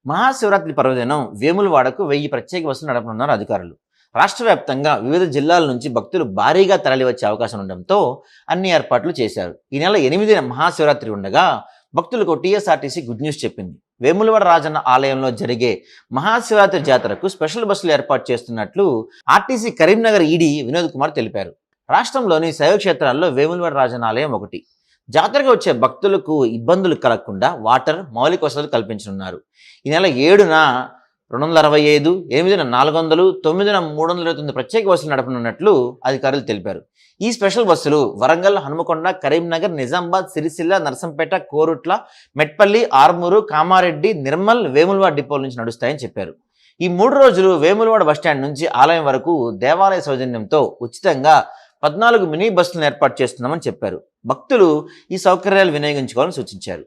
మహాశివరాత్రి పర్వదినం వేములవాడకు 1000 ప్రత్యేక బస్సులు నడపనున్నారు అధికారులు. రాష్ట్ర వ్యాప్తంగా వివిధ జిల్లాల నుంచి భక్తులు భారీగా తరలివచ్చే అవకాశం ఉండడంతో అన్ని ఏర్పాట్లు చేశారు. ఈ నెల 8న మహాశివరాత్రి ఉండగా భక్తులకు టీఎస్ఆర్టీసీ గుడ్ న్యూస్ చెప్పింది. వేములవాడ రాజన్న ఆలయంలో జరిగే మహాశివరాత్రి జాతరకు స్పెషల్ బస్సులు ఏర్పాటు చేస్తున్నట్లు ఆర్టీసీ కరీంనగర్ ఈడీ వినోద్ కుమార్ తెలిపారు. రాష్ట్రంలోని శైవ క్షేత్రాల్లో వేములవాడ రాజన్న ఆలయం ఒకటి. జాతరగా వచ్చే భక్తులకు ఇబ్బందులు కలగకుండా వాటర్, మౌలిక వసతులు కల్పించనున్నారు. ఈ నెల 7న 265, 8న 400, 9న 329 ప్రత్యేక బస్సులు నడపనున్నట్లు అధికారులు తెలిపారు. ఈ స్పెషల్ బస్సులు వరంగల్, హనుమకొండ, కరీంనగర్, నిజామాబాద్, సిరిసిల్ల, నర్సంపేట, కోరుట్ల, మెట్పల్లి, ఆర్మూరు, కామారెడ్డి, నిర్మల్, వేములవాడ డిపోల నుంచి నడుస్తాయని చెప్పారు. ఈ 3 రోజులు వేములవాడ బస్టాండ్ నుంచి ఆలయం వరకు దేవాలయ సౌజన్యంతో ఉచితంగా 14 మినీ బస్సులను ఏర్పాటు చేస్తున్నామని చెప్పారు. భక్తులు ఈ సౌకర్యాలు వినియోగించుకోవాలని సూచించారు.